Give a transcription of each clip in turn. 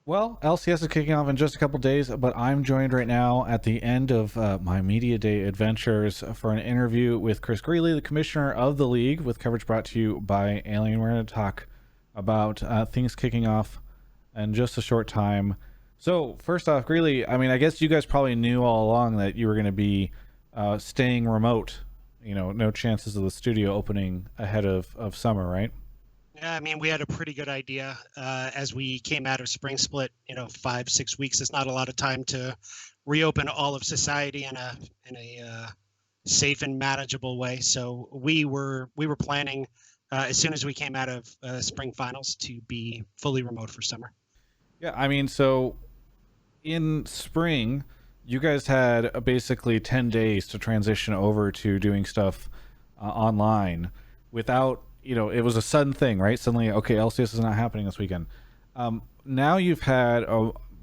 Well, LCS is kicking off in just a couple days, but I'm joined right now at the end of my media day adventures for an interview with Chris Greeley, the commissioner of the league, with coverage brought to you by Alien. We're going to talk about things kicking off in just a short time. So, first off, Greeley, I mean, I guess you guys probably knew all along that you were going to be staying remote. You know, no chances of the studio opening ahead of summer, right? Yeah, I mean, we had a pretty good idea as we came out of spring split. 5, 6 weeks is not a lot of time to reopen all of society in a safe and manageable way. So we were planning as soon as we came out of spring finals to be fully remote for summer. Yeah, I mean, so in spring, you guys had basically 10 days to transition over to doing stuff online without, it was a sudden thing, right? Suddenly, okay, LCS is not happening this weekend. Now you've had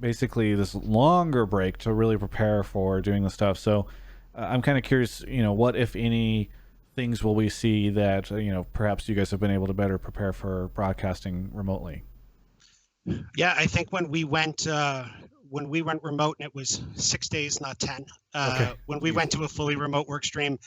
basically this longer break to really prepare for doing the stuff. So I'm kind of curious, what, if any, things will we see that, perhaps you guys have been able to better prepare for broadcasting remotely? Yeah, I think when we went remote, and it was 6 days, not 10. Okay. When we Jeez. went to a fully remote work stream,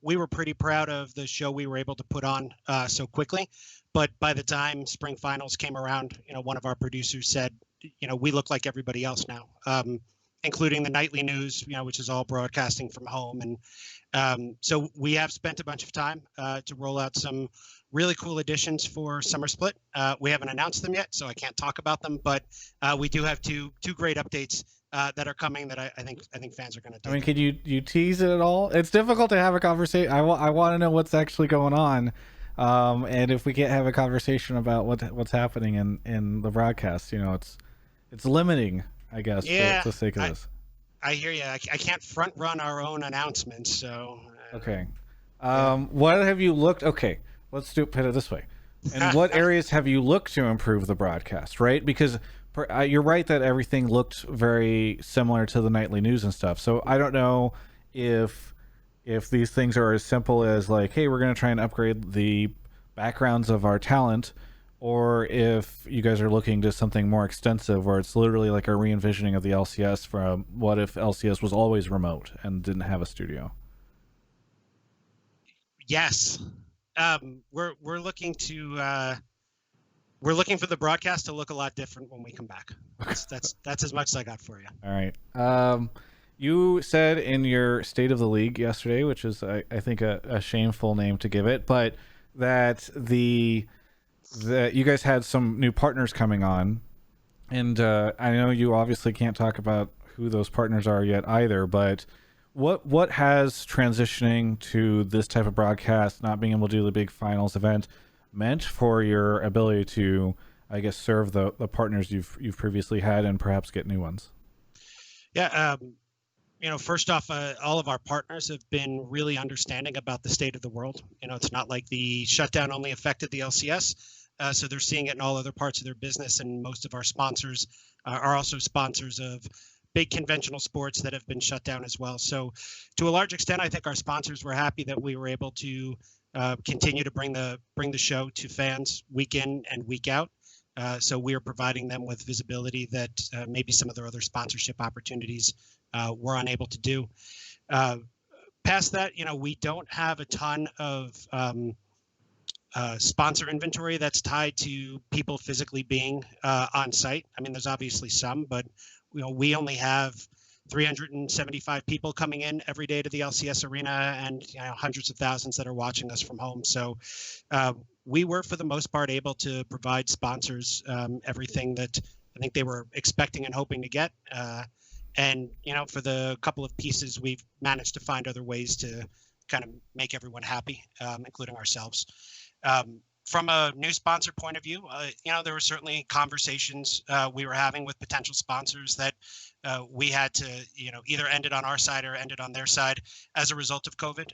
we were pretty proud of the show we were able to put on so quickly. But by the time spring finals came around, one of our producers said, we look like everybody else now, including the nightly news, which is all broadcasting from home. And so we have spent a bunch of time to roll out some really cool additions for Summer Split. We haven't announced them yet, so I can't talk about them, but we do have two great updates that are coming that I think fans are going to I mean, dig. can you tease it at all? It's difficult to have a conversation. I want to know what's actually going on, and if we can't have a conversation about what's happening in the broadcast, it's limiting, I guess, for Yeah, the sake of I this. I hear you. I can't front run our own announcements, so Okay. yeah. What have you looked? Okay, let's put it this way. And what areas have you looked to improve the broadcast? Right, because you're right that everything looked very similar to the nightly news and stuff. So I don't know if these things are as simple as like, hey, we're going to try and upgrade the backgrounds of our talent, or if you guys are looking to something more extensive where it's literally like a re-envisioning of the LCS from what if LCS was always remote and didn't have a studio. Yes. We're looking to we're looking for the broadcast to look a lot different when we come back. That's as much as I got for you. All right. You said in your State of the League yesterday, which is I think a shameful name to give it, but that that you guys had some new partners coming on, and I know you obviously can't talk about who those partners are yet either. But what has transitioning to this type of broadcast, not being able to do the big finals event, meant for your ability to, I guess, serve the partners you've previously had and perhaps get new ones? Yeah. First off, all of our partners have been really understanding about the state of the world. It's not like the shutdown only affected the LCS. So they're seeing it in all other parts of their business, and most of our sponsors are also sponsors of big conventional sports that have been shut down as well. So, to a large extent, I think our sponsors were happy that we were able to continue to bring the show to fans week in and week out. So we are providing them with visibility that maybe some of their other sponsorship opportunities were unable to do. Uh, Past that, we don't have a ton of sponsor inventory that's tied to people physically being on site. I mean, there's obviously some, but we only have 375 people coming in every day to the LCS arena, and hundreds of thousands that are watching us from home. So we were, for the most part, able to provide sponsors everything that I think they were expecting and hoping to get. And for the couple of pieces, we've managed to find other ways to kind of make everyone happy, including ourselves. From a new sponsor point of view, there were certainly conversations we were having with potential sponsors that we had to, either end it on our side or end it on their side as a result of COVID.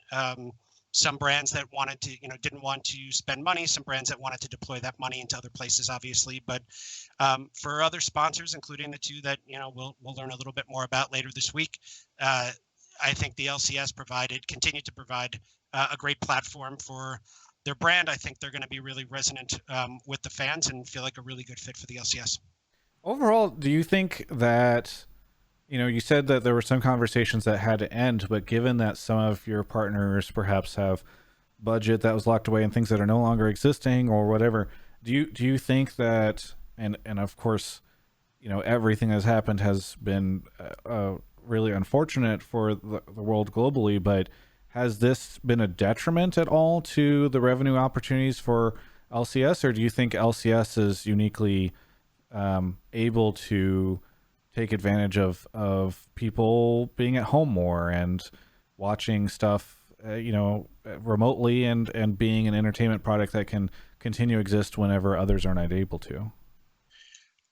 Some brands that wanted to, didn't want to spend money, some brands that wanted to deploy that money into other places, obviously. But for other sponsors, including the two that, we'll learn a little bit more about later this week, I think the LCS continued to provide a great platform for their brand. I think they're going to be really resonant with the fans and feel like a really good fit for the LCS. Overall, do you think that, you said that there were some conversations that had to end, but given that some of your partners perhaps have budget that was locked away and things that are no longer existing or whatever, do you think that, and of course, everything that's happened has been really unfortunate for the world globally, but has this been a detriment at all to the revenue opportunities for LCS, or do you think LCS is uniquely able to take advantage of people being at home more and watching stuff, remotely, and being an entertainment product that can continue to exist whenever others are not able to?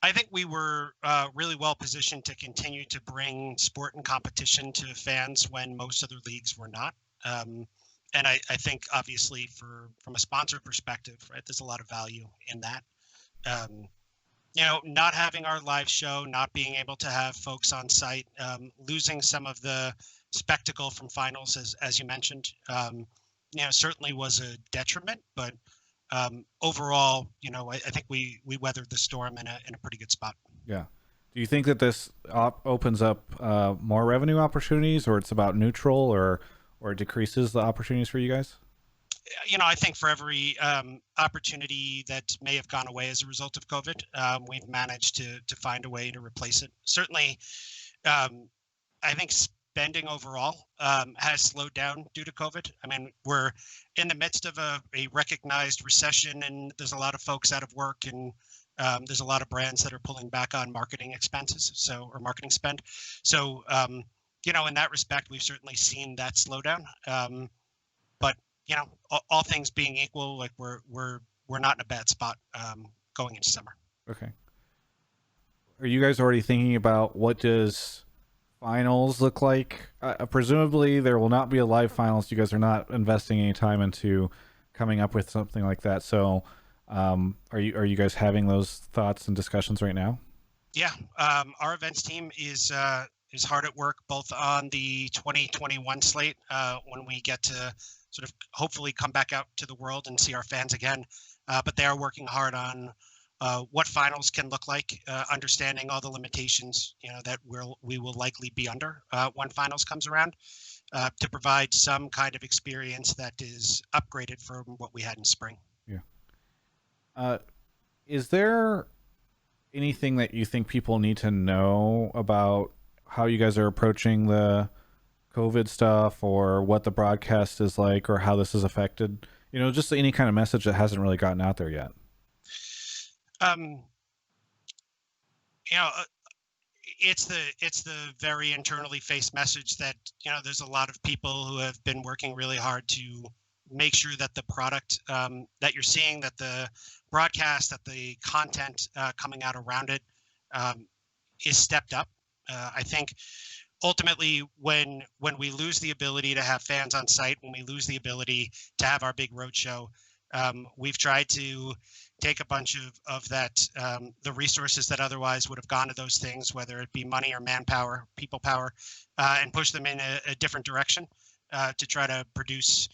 I think we were really well positioned to continue to bring sport and competition to fans when most other leagues were not. And I think obviously from a sponsor perspective, right, there's a lot of value in that. Um, not having our live show, not being able to have folks on site, losing some of the spectacle from finals, as you mentioned, certainly was a detriment. But overall, I think we weathered the storm in a pretty good spot. Yeah. Do you think that this opens up more revenue opportunities, or it's about neutral, or decreases the opportunities for you guys? I think for every opportunity that may have gone away as a result of COVID, we've managed to find a way to replace it. Certainly, I think spending overall has slowed down due to COVID. I mean, we're in the midst of a recognized recession, and there's a lot of folks out of work, and there's a lot of brands that are pulling back on marketing expenses, or marketing spend. So, in that respect, we've certainly seen that slow down. But all things being equal, like we're not in a bad spot going into summer. Okay. Are you guys already thinking about what does finals look like? Presumably, there will not be a live finals. You guys are not investing any time into coming up with something like that. So, are you guys having those thoughts and discussions right now? Yeah, our events team is hard at work both on the 2021 slate when we get to sort of hopefully come back out to the world and see our fans again. But they are working hard on what finals can look like, understanding all the limitations, that we will likely be under when finals comes around, to provide some kind of experience that is upgraded from what we had in spring. Yeah. Is there anything that you think people need to know about how you guys are approaching the COVID stuff, or what the broadcast is like, or how this has affected, just any kind of message that hasn't really gotten out there yet? Um, you know, it's the very internally faced message that there's a lot of people who have been working really hard to make sure that the product that you're seeing, that the broadcast, that the content coming out around it is stepped up. I think ultimately when we lose the ability to have fans on site, when we lose the ability to have our big road show, we've tried to take a bunch of that, the resources that otherwise would have gone to those things, whether it be money or manpower, people power, and push them in a different direction to try to produce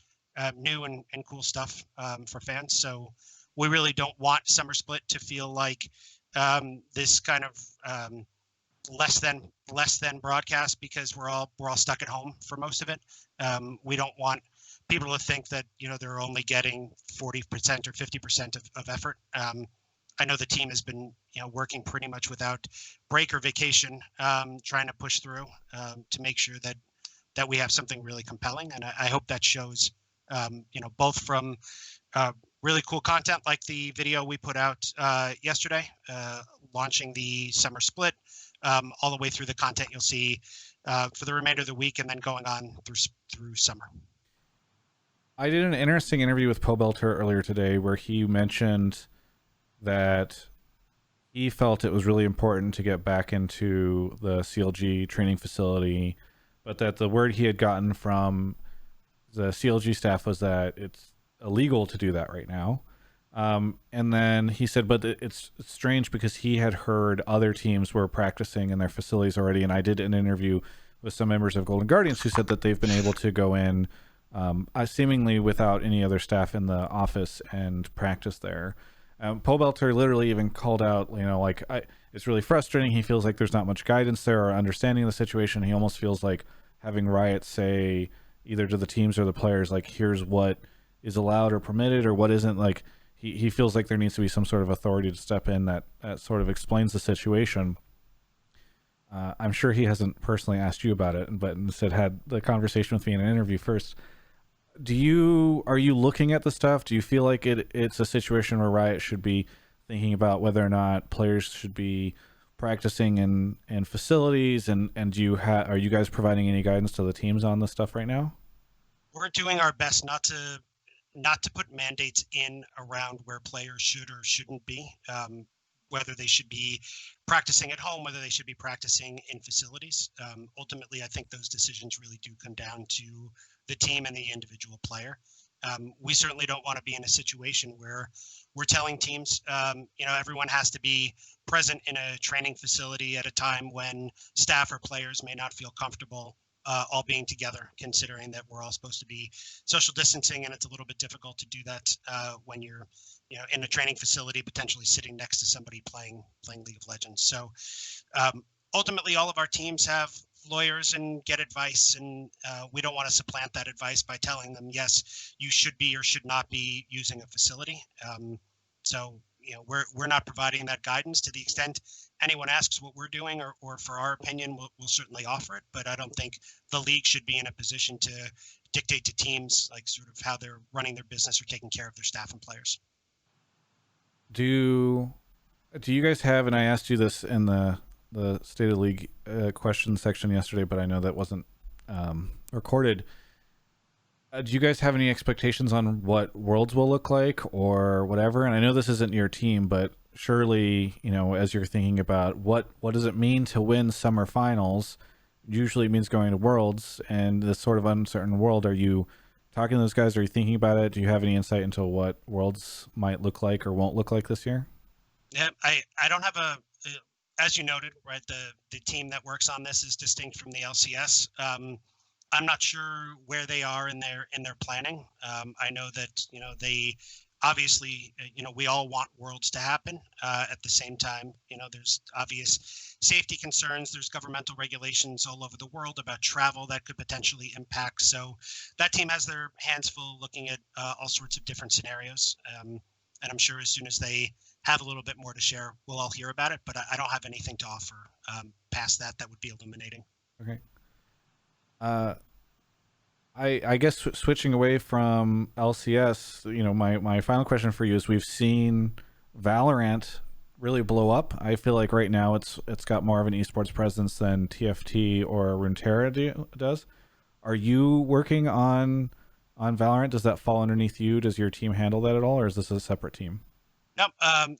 new and cool stuff for fans. So we really don't want Summer Split to feel like this kind of less than broadcast, because we're all stuck at home for most of it. We don't want people to think that they're only getting 40% or 50% of effort. I know the team has been working pretty much without break or vacation, trying to push through to make sure that we have something really compelling, and I hope that shows both from really cool content like the video we put out yesterday, launching the Summer Split, all the way through the content you'll see for the remainder of the week, and then going on through summer. I did an interesting interview with Pobelter earlier today where he mentioned that he felt it was really important to get back into the CLG training facility, but that the word he had gotten from the CLG staff was that it's illegal to do that right now. And then he said, but it's strange because he had heard other teams were practicing in their facilities already. And I did an interview with some members of Golden Guardians who said that they've been able to go in seemingly without any other staff in the office and practice there. Pobelter literally even called out, it's really frustrating. He feels like there's not much guidance there or understanding of the situation. He almost feels like having Riot say either to the teams or the players, like, here's what is allowed or permitted or what isn't. Like, he feels like there needs to be some sort of authority to step in that sort of explains the situation. I'm sure he hasn't personally asked you about it, but instead had the conversation with me in an interview first. Are you looking at the stuff? Do you feel like it's a situation where Riot should be thinking about whether or not players should be practicing in facilities, and are you guys providing any guidance to the teams on this stuff right now? We're doing our best not to put mandates in around where players should or shouldn't be, whether they should be practicing at home, whether they should be practicing in facilities. Ultimately, I think those decisions really do come down to the team and the individual player. We certainly don't want to be in a situation where we're telling teams, everyone has to be present in a training facility at a time when staff or players may not feel comfortable all being together, considering that we're all supposed to be social distancing, and it's a little bit difficult to do that when you're, in a training facility, potentially sitting next to somebody playing League of Legends. So ultimately, all of our teams have lawyers and get advice, and we don't want to supplant that advice by telling them, yes, you should be or should not be using a facility. So we're not providing that guidance. To the extent anyone asks what we're doing or for our opinion, we'll certainly offer it. But I don't think the league should be in a position to dictate to teams like sort of how they're running their business or taking care of their staff and players. Do you guys have? And I asked you this in the State of the League question section yesterday, but I know that wasn't recorded. Do you guys have any expectations on what Worlds will look like or whatever? And I know this isn't your team, but surely, as you're thinking about what does it mean to win summer finals, usually it means going to Worlds, and this sort of uncertain world. Are you talking to those guys? Are you thinking about it? Do you have any insight into what Worlds might look like or won't look like this year? Yeah, I don't have as you noted, right, the team that works on this is distinct from the LCS. I'm not sure where they are in their planning. I know that they obviously we all want Worlds to happen. At the same time, there's obvious safety concerns. There's governmental regulations all over the world about travel that could potentially impact. So that team has their hands full looking at all sorts of different scenarios. And I'm sure as soon as they have a little bit more to share, we'll all hear about it. But I don't have anything to offer past that would be illuminating. Okay. Uh, I guess switching away from LCS, my final question for you is: we've seen Valorant really blow up. I feel like right now it's got more of an esports presence than TFT or Runeterra does. Are you working on Valorant? Does that fall underneath you? Does your team handle that at all, or is this a separate team? No,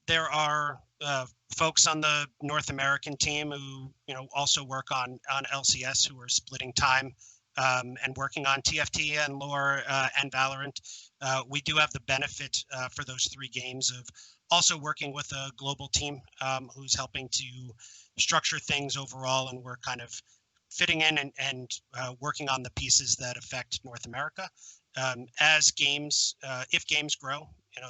there are folks on the North American team who also work on LCS who are splitting time and working on TFT and lore and Valorant. We do have the benefit for those 3 games of also working with a global team who's helping to structure things overall, and we're kind of fitting in and working on the pieces that affect North America. As games, if games grow,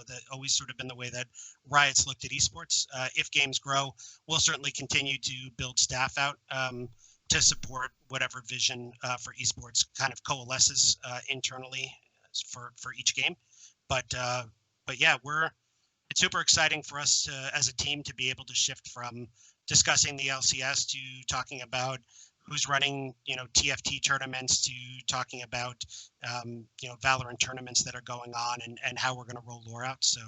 that always sort of been the way that Riot's looked at esports. If games grow, we'll certainly continue to build staff out to support whatever vision for esports kind of coalesces internally for each game. But yeah, it's super exciting for us to, as a team, to be able to shift from discussing the LCS to talking about who's running, TFT tournaments to talking about, Valorant tournaments that are going on and how we're going to roll lore out. So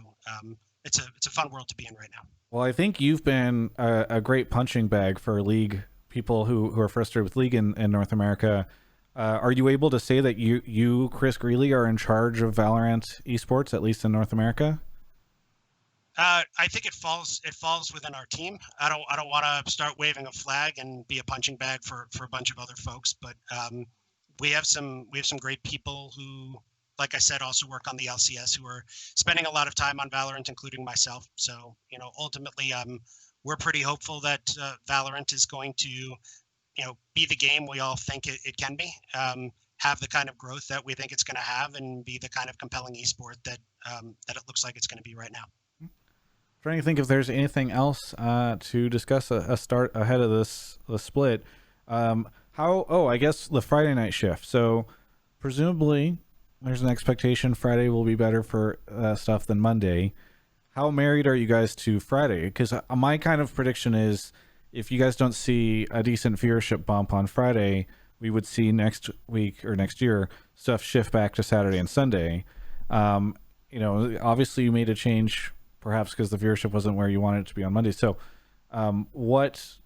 it's a fun world to be in right now. Well, I think you've been a great punching bag for League people who are frustrated with League in North America. Are you able to say that you, Chris Greeley, are in charge of Valorant esports, at least in North America? I think it falls within our team. I don't want to start waving a flag and be a punching bag for a bunch of other folks, but we have some great people who, like I said, also work on the LCS, who are spending a lot of time on Valorant, including myself. So ultimately, we're pretty hopeful that Valorant is going to be the game we all think it can be. Have the kind of growth that we think it's going to have, and be the kind of compelling esport that it looks like it's going to be right now. trying to think if there's anything else to discuss a start ahead of the split. I guess the Friday night shift. So presumably there's an expectation Friday will be better for stuff than Monday. How married are you guys to Friday? Because my kind of prediction is if you guys don't see a decent viewership bump on Friday, we would see next week or next year stuff shift back to Saturday and Sunday. Obviously you made a change perhaps because the viewership wasn't where you wanted it to be on Monday. So what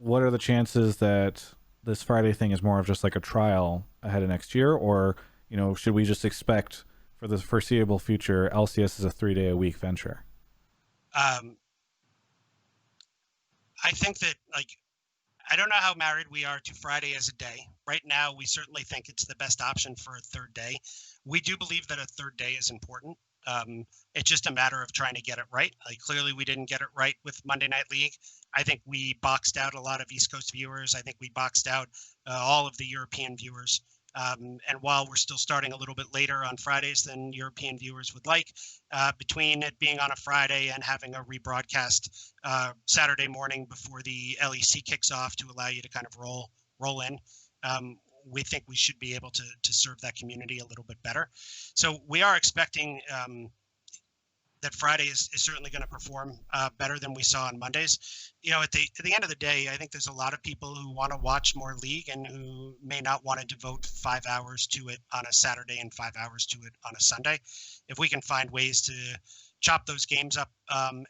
are the chances that this Friday thing is more of just like a trial ahead of next year? Or, should we just expect for the foreseeable future, LCS is a 3-day-a-week venture? I think that, I don't know how married we are to Friday as a day. Right now, we certainly think it's the best option for a third day. We do believe that a third day is important. It's just a matter of trying to get it right. Clearly, we didn't get it right with Monday Night League. I think we boxed out a lot of East Coast viewers. I think we boxed out all of the European viewers. And while we're still starting a little bit later on Fridays than European viewers would like, between it being on a Friday and having a rebroadcast Saturday morning before the LEC kicks off to allow you to kind of roll in, we think we should be able to serve that community a little bit better. So we are expecting that Friday is certainly going to perform better than we saw on Mondays. At the end of the day, I think there's a lot of people who want to watch more league and who may not want to devote 5 hours to it on a Saturday and 5 hours to it on a Sunday. If we can find ways to chop those games up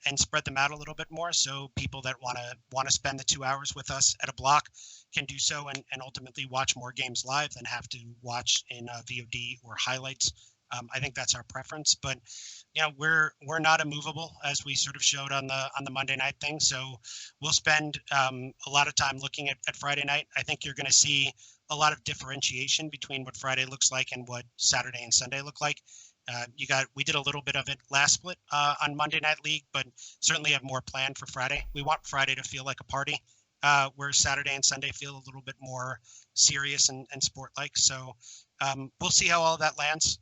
and spread them out a little bit more, so people that want to spend the 2 hours with us at a block can do so and ultimately watch more games live than have to watch in VOD or highlights. I think that's our preference, but we're not immovable, as we sort of showed on the Monday night thing. So we'll spend a lot of time looking at Friday night. I think you're going to see a lot of differentiation between what Friday looks like and what Saturday and Sunday look like. We did a little bit of it last split on Monday Night League, but certainly have more planned for Friday. We want Friday to feel like a party, where Saturday and Sunday feel a little bit more serious and sport-like. So we'll see how all of that lands.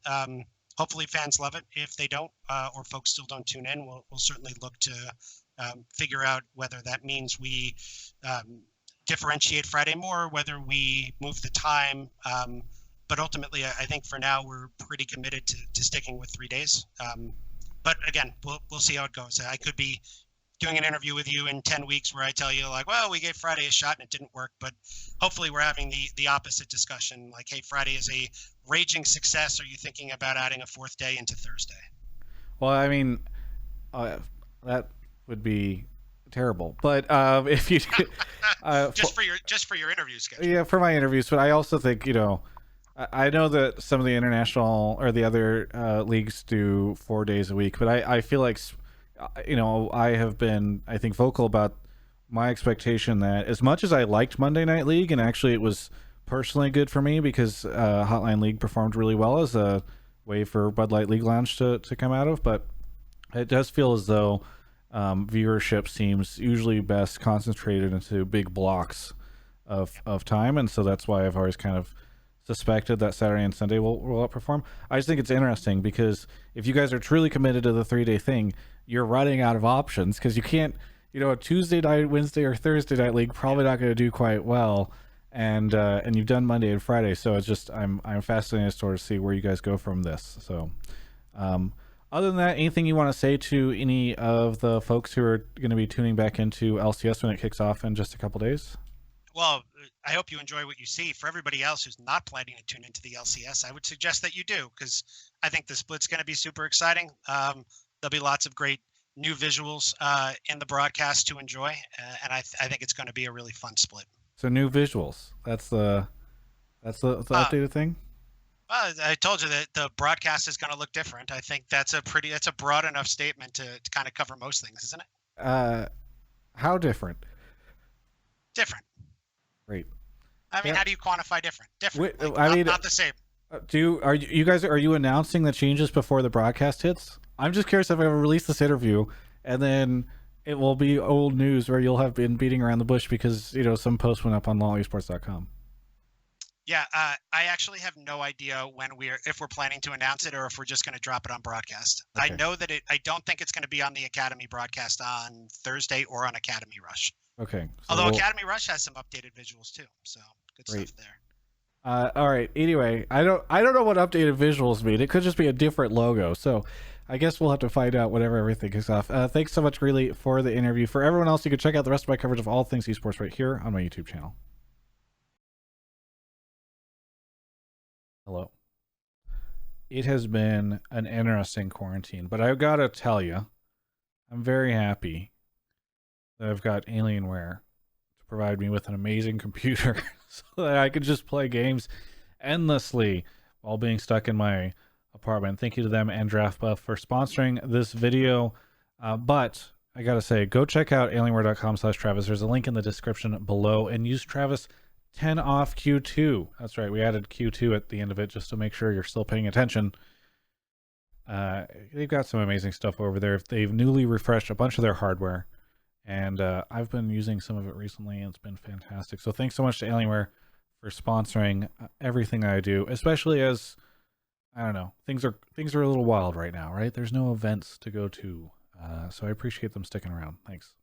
Hopefully fans love it. If they don't, or folks still don't tune in, we'll certainly look to figure out whether that means we differentiate Friday more, whether we move the time. But ultimately, I think for now, we're pretty committed to sticking with 3 days. But again, we'll see how it goes. I could be doing an interview with you in 10 weeks where I tell you well, we gave Friday a shot and it didn't work, but hopefully we're having the opposite discussion. Hey, Friday is a raging success. Are you thinking about adding a fourth day into Thursday? Well, I mean, that would be terrible, but if you just for your interview schedule. Yeah, for my interviews, but I also think, I know that some of the international or the other leagues do 4 days a week, but I feel like, I have been, I think, vocal about my expectation that as much as I liked Monday Night League, and actually it was personally good for me because Hotline League performed really well as a way for Bud Light League Lounge to come out of, but it does feel as though viewership seems usually best concentrated into big blocks of time, and so that's why I've always kind of suspected that Saturday and Sunday will outperform. I just think it's interesting because if you guys are truly committed to the 3-day thing, you're running out of options because you can't, a Tuesday night, Wednesday, or Thursday night league probably not going to do quite well, and you've done Monday and Friday, so it's just I'm fascinated to sort of see where you guys go from this. So, other than that, anything you want to say to any of the folks who are going to be tuning back into LCS when it kicks off in just a couple days? Well, I hope you enjoy what you see. For everybody else who's not planning to tune into the LCS, I would suggest that you do, because I think the split's going to be super exciting. There'll be lots of great new visuals in the broadcast to enjoy, and I think it's going to be a really fun split. So new visuals. That's the updated thing. Well, I told you that the broadcast is going to look different. I think that's a broad enough statement to kind of cover most things, isn't it? How different? Different. Great. I mean, how do you quantify different? Different. Not the same. Are you announcing the changes before the broadcast hits? I'm just curious if I ever release this interview and then it will be old news where you'll have been beating around the bush because some post went up on lawesports.com. Yeah, I actually have no idea if we're planning to announce it or if we're just going to drop it on broadcast. Okay. I know that I don't think it's going to be on the Academy broadcast on Thursday or on Academy Rush. Okay. So Although Academy Rush has some updated visuals too, so good Great. stuff there. All right. Anyway, I don't know what updated visuals mean. It could just be a different logo. So I guess we'll have to find out whenever everything kicks off. Thanks so much, Greeley, for the interview. For everyone else, you can check out the rest of my coverage of all things esports right here on my YouTube channel. Hello. It has been an interesting quarantine, but I've got to tell you, I'm very happy that I've got Alienware to provide me with an amazing computer so that I could just play games endlessly while being stuck in my apartment. Thank you to them and DraftBuff for sponsoring this video. But I gotta say, go check out alienware.com/Travis. There's a link in the description below, and use Travis 10 off Q2. That's right, we added Q2 at the end of it just to make sure you're still paying attention. They've got some amazing stuff over there. They've newly refreshed a bunch of their hardware, and I've been using some of it recently, and it's been fantastic. So thanks so much to Alienware for sponsoring everything I do, especially as, I don't know, things are a little wild right now, right? There's no events to go to, so I appreciate them sticking around. Thanks.